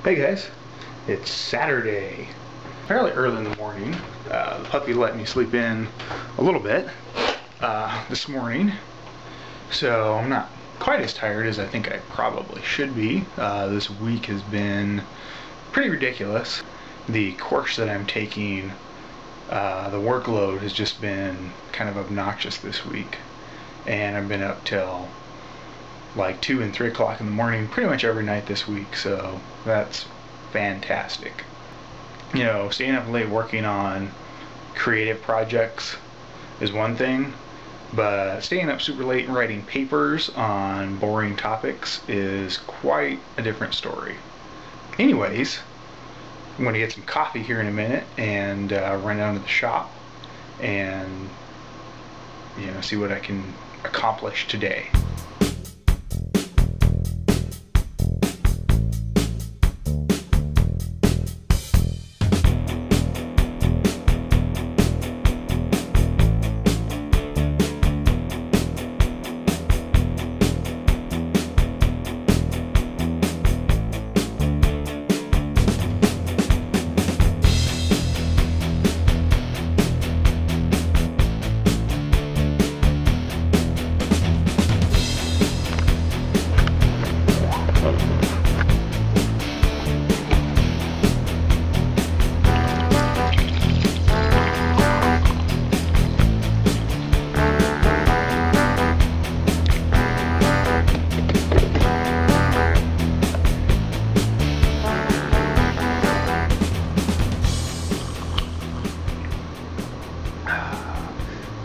Hey guys, it's Saturday. Fairly early in the morning. The puppy let me sleep in a little bit this morning, so I'm not quite as tired as I think I probably should be. This week has been pretty ridiculous. The course that I'm taking, the workload has just been kind of obnoxious this week, and I've been up till like 2 and 3 o'clock in the morning pretty much every night this week, so that's fantastic. You know, staying up late working on creative projects is one thing, but staying up super late and writing papers on boring topics is quite a different story. Anyways, I'm going to get some coffee here in a minute and run down to the shop and see what I can accomplish today.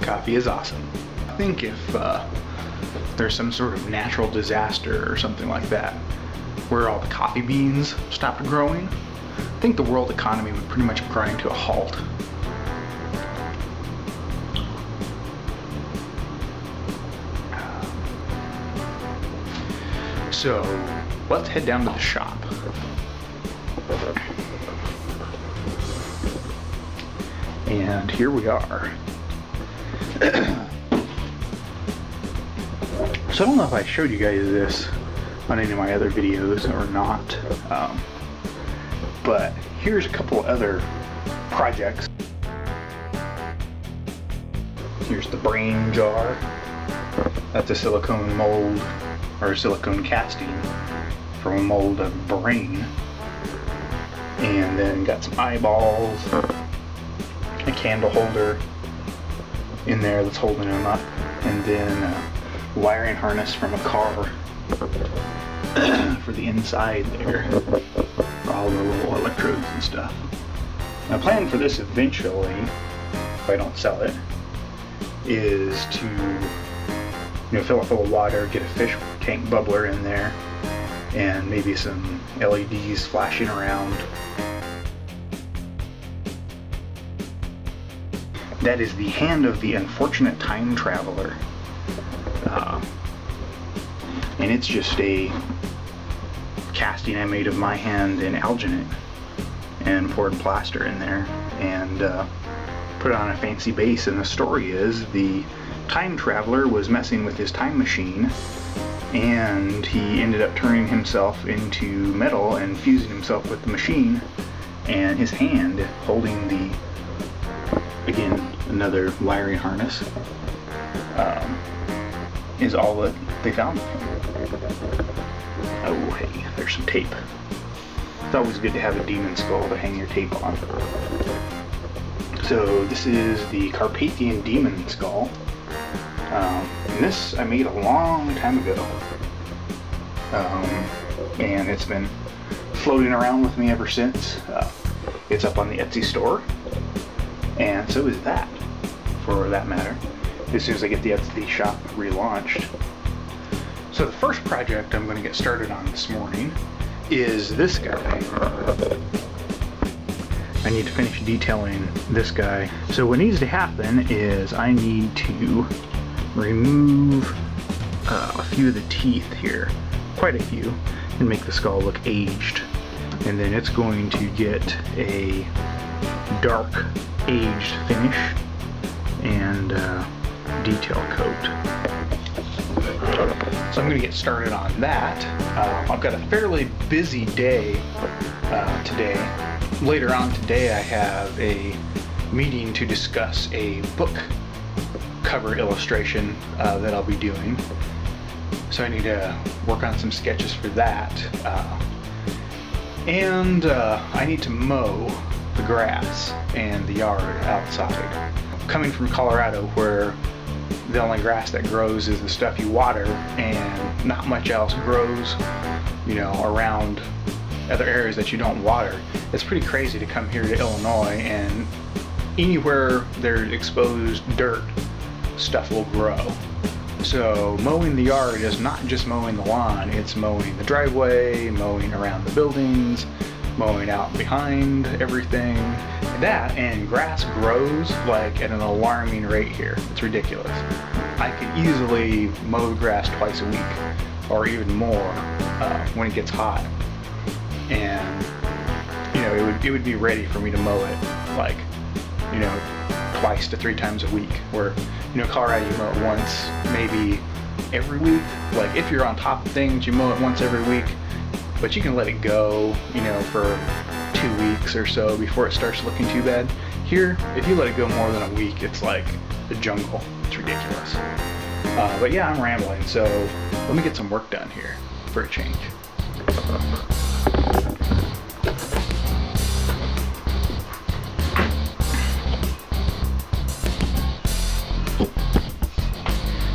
Coffee is awesome. I think if there's some sort of natural disaster or something like that, where all the coffee beans stopped growing, I think the world economy would pretty much grind to a halt. So let's head down to the shop. And here we are. So I don't know if I showed you guys this on any of my other videos or not, but here's a couple other projects. Here's the brain jar. That's a silicone mold, or a silicone casting from a mold of brain. And then got some eyeballs, a candle holder in there that's holding them up, and then a wiring harness from a car for the inside there, for all the little electrodes and stuff. My plan for this eventually, if I don't sell it, is to fill it full of water, get a fish tank bubbler in there, and maybe some LEDs flashing around. That is the hand of the unfortunate time traveler. And it's just a casting I made of my hand in alginate and poured plaster in there and put it on a fancy base. And the story is the time traveler was messing with his time machine, and he ended up turning himself into metal and fusing himself with the machine, and his hand holding the, again, another wiring harness, is all that they found. Oh, hey, there's some tape. It's always good to have a demon skull to hang your tape on. So this is the Carpathian demon skull. And this I made a long time ago. And it's been floating around with me ever since. It's up on the Etsy store. And so is that, for that matter, as soon as I get the Etsy shop relaunched. So the first project I'm going to get started on this morning is this guy. I need to finish detailing this guy. So what needs to happen is I need to remove a few of the teeth here, quite a few, and make the skull look aged. And then it's going to get a dark aged finish and detail coat. So I'm going to get started on that. I've got a fairly busy day today. Later on today I have a meeting to discuss a book cover illustration that I'll be doing. So I need to work on some sketches for that. And I need to mow the grass and the yard outside. Coming from Colorado, where the only grass that grows is the stuff you water and not much else grows, you know, around other areas that you don't water, it's pretty crazy to come here to Illinois and anywhere there's exposed dirt, stuff will grow. So mowing the yard is not just mowing the lawn, it's mowing the driveway, mowing around the buildings, mowing out behind everything. That and grass grows like at an alarming rate here. It's ridiculous. I could easily mow the grass twice a week or even more when it gets hot. And you know, it would be ready for me to mow it like, you know, twice to 3 times a week, where, you know, Colorado you mow it once, maybe every week. Like if you're on top of things, you mow it once every week, but you can let it go, you know, for 2 weeks or so before it starts looking too bad. Here, if you let it go more than a week, it's like the jungle. It's ridiculous. But yeah, I'm rambling, so let me get some work done here for a change.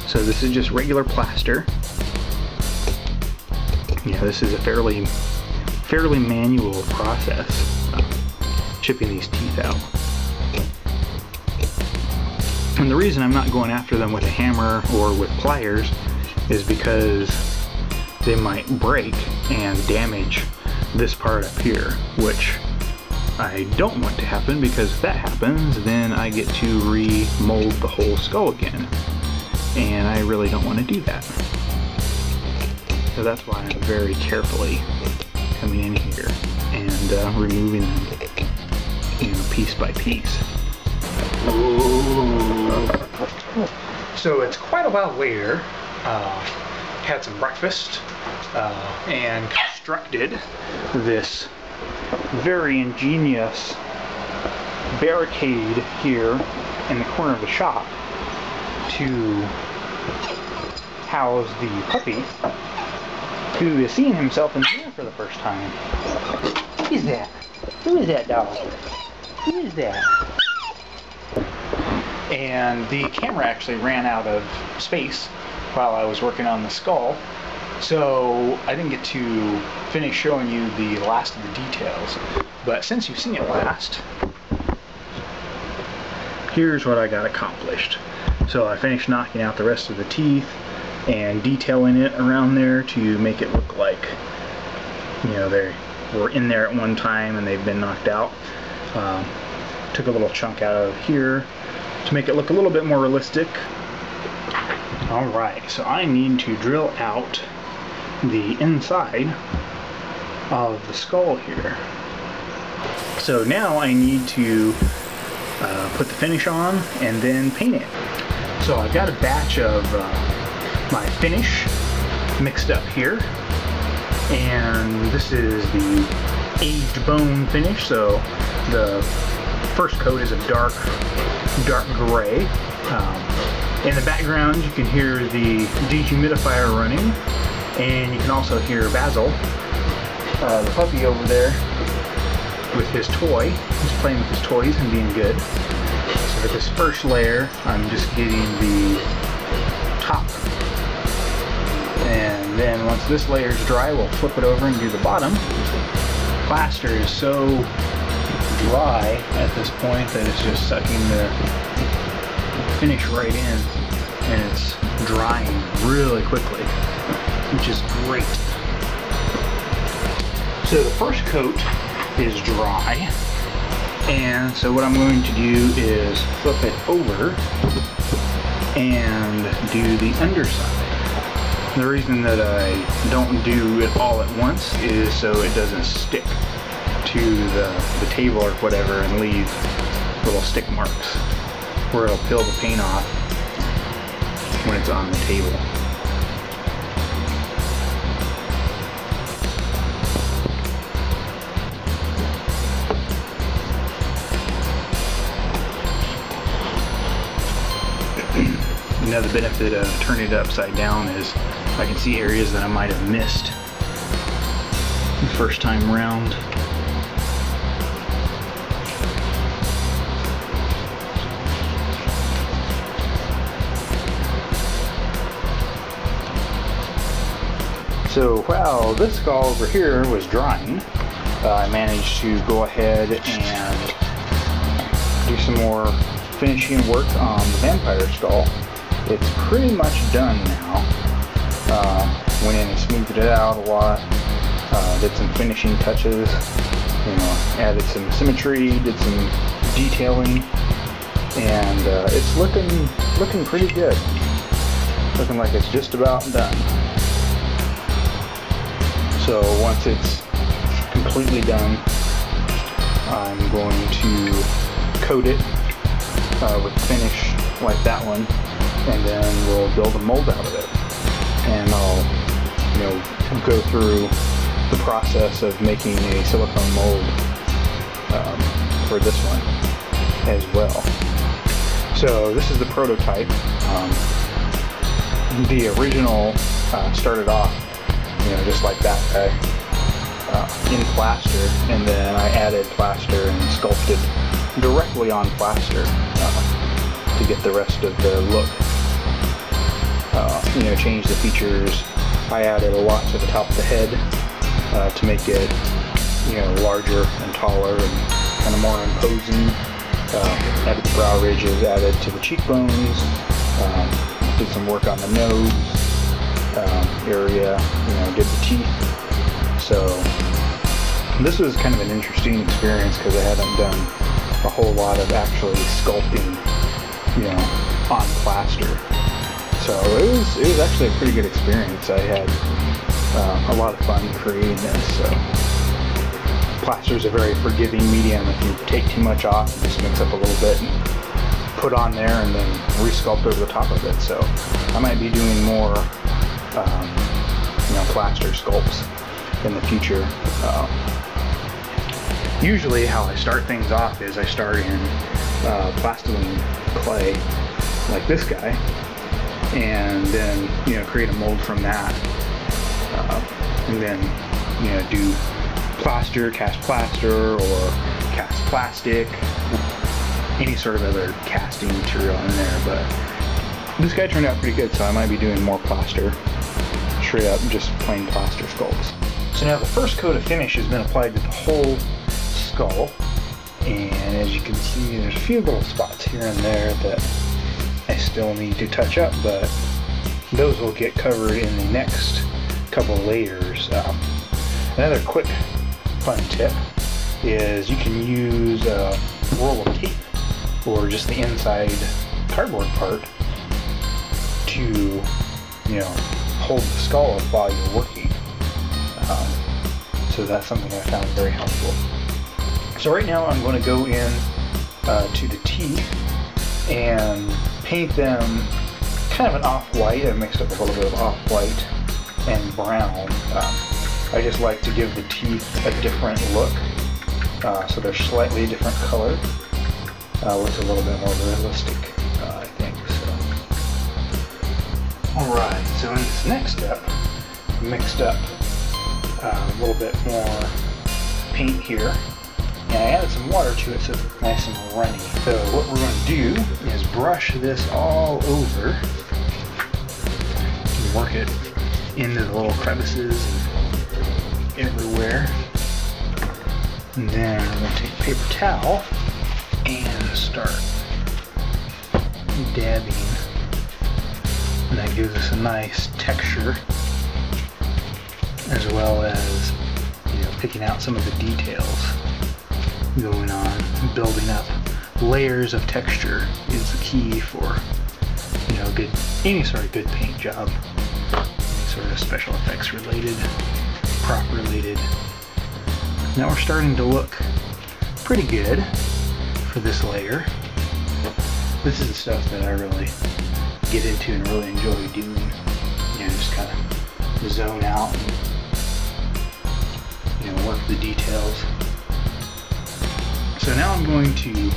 So this is just regular plaster. Yeah, this is a fairly manual process, chipping these teeth out. And the reason I'm not going after them with a hammer or with pliers is because they might break and damage this part up here, which I don't want to happen, because if that happens, then I get to re-mold the whole skull again. And I really don't want to do that. So that's why I'm very carefully coming in here and removing them, you know, piece by piece. So it's quite a while later. Had some breakfast and constructed this very ingenious barricade here in the corner of the shop to house the puppy, who is seeing himself in the mirror for the first time. Who is that? Who is that dog? Who is that? And the camera actually ran out of space while I was working on the skull, so I didn't get to finish showing you the last of the details. But since you've seen it last, here's what I got accomplished. So I finished knocking out the rest of the teeth and detailing it around there to make it look like, you know, they were in there at one time and they've been knocked out. Took a little chunk out of here to make it look a little bit more realistic. Alright, so I need to drill out the inside of the skull here. So now I need to put the finish on and then paint it. So I've got a batch of my finish mixed up here, and this is the aged bone finish. So the first coat is a dark gray. In the background you can hear the dehumidifier running, and you can also hear Basil, the puppy over there, with his toy. He's playing with his toys and being good. So for this first layer, I'm just getting the top. And then once this layer is dry, we'll flip it over and do the bottom. Plaster is so dry at this point that it's just sucking the finish right in, and it's drying really quickly, which is great. So the first coat is dry, and so what I'm going to do is flip it over and do the underside. The reason that I don't do it all at once is so it doesn't stick to the table or whatever and leave little stick marks where it'll peel the paint off when it's on the table. the benefit of turning it upside down is I can see areas that I might have missed the first time around. So while this skull over here was drying, I managed to go ahead and do some more finishing work on the vampire skull. It's pretty much done now. Went in and smoothed it out a lot, did some finishing touches, added some symmetry, did some detailing, and it's looking pretty good. Looking like it's just about done. So once it's completely done, I'm going to coat it with finish like that one, and then we'll build a mold out of it. And I'll, go through the process of making a silicone mold for this one as well. So this is the prototype. The original started off just like that guy, in plaster, and then I added plaster and sculpted directly on plaster to get the rest of the look. Change the features. I added a lot to the top of the head to make it larger and taller and kind of more imposing. Added the brow ridges, added to the cheekbones, did some work on the nose area, did the teeth. So this was kind of an interesting experience because I haven't done a whole lot of actually sculpting, on plaster. So it was actually a pretty good experience. I had a lot of fun creating this. So plaster is a very forgiving medium. If you take too much off, you just mix up a little bit and put on there and then resculpt over the top of it. So I might be doing more plaster sculpts in the future. Usually how I start things off is I start in plastiline clay like this guy, and then create a mold from that, and then do plaster, cast plaster, or cast plastic, any sort of other casting material in there. But this guy turned out pretty good, so I might be doing more plaster, straight up just plain plaster sculpts. So now the first coat of finish has been applied to the whole skull, and as you can see, there's a few little spots here and there that I still need to touch up, but those will get covered in the next couple layers. Another quick fun tip is you can use a roll of tape or just the inside cardboard part to hold the skull up while you're working. So that's something I found very helpful. So right now I'm going to go in to the teeth and paint them kind of an off-white. I mixed up a little bit of off-white and brown. I just like to give the teeth a different look, so they're slightly different color. Looks a little bit more realistic, I think. So, alright, so in this next step, I mixed up a little bit more paint here, and I added some water to it so it's nice and runny. So what we're going to do is brush this all over and work it into the little crevices and everywhere. And then I'm going to take a paper towel and start dabbing, and that gives us a nice texture, as well as picking out some of the details going on. Building up layers of texture is the key for any sort of good paint job, any sort of special effects related, prop related. Now we're starting to look pretty good for this layer. This is the stuff that I really get into and really enjoy doing. Just kind of zone out and work the details. So now I'm going to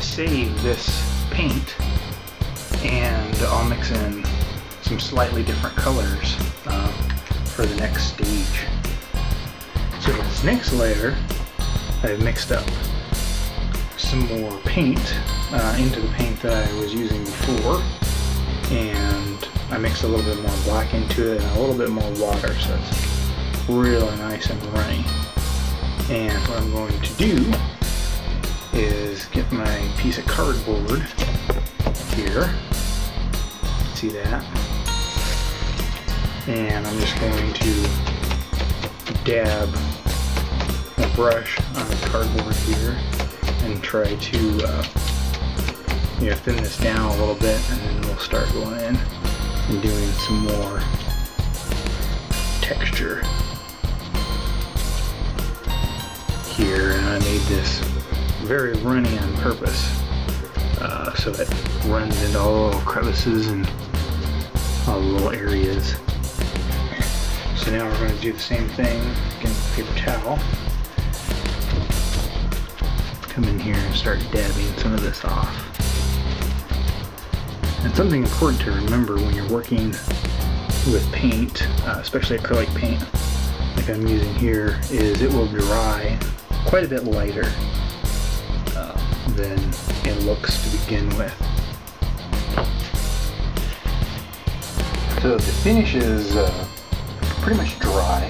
save this paint and I'll mix in some slightly different colors for the next stage. So for this next layer, I've mixed up some more paint into the paint that I was using before, and I mixed a little bit more black into it and a little bit more water, so it's really nice and runny. And what I'm going to do is get my piece of cardboard here, see that, and I'm just going to dab a brush on the cardboard here and try to thin this down a little bit, and then we'll start going in and doing some more texture here. And I made this very runny on purpose, so it runs into all the little crevices and all the little areas. So now we're going to do the same thing, get a paper towel, come in here and start dabbing some of this off. And something important to remember when you're working with paint, especially acrylic paint like I'm using here, is it will dry quite a bit lighter than it looks to begin with. So the finish is pretty much dry.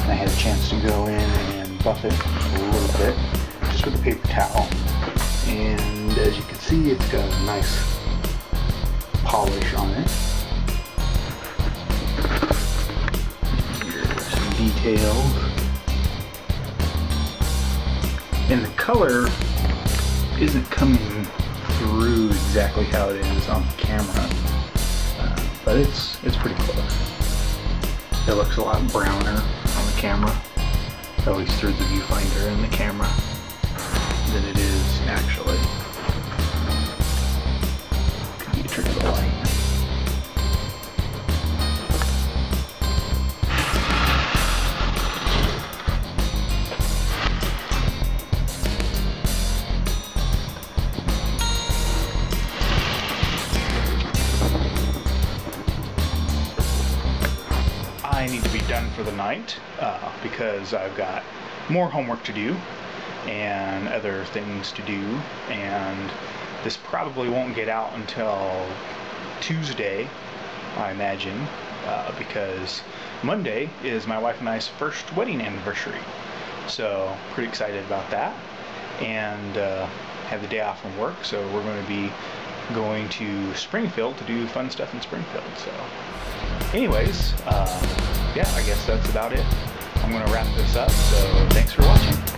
I had a chance to go in and buff it a little bit just with a paper towel, and as you can see, it's got a nice polish on it. Here's some details, and the color isn't coming through exactly how it is on the camera, but it's pretty close. It looks a lot browner on the camera, at least through the viewfinder in the camera, than it is actually. Could be a trick of the light. I need to be done for the night because I've got more homework to do and other things to do, and this probably won't get out until Tuesday, I imagine, because Monday is my wife and I's first wedding anniversary, so pretty excited about that, and have the day off from work, so we're going to be going to Springfield to do fun stuff in Springfield. So anyways, yeah, I guess that's about it. I'm going to wrap this up, so thanks for watching.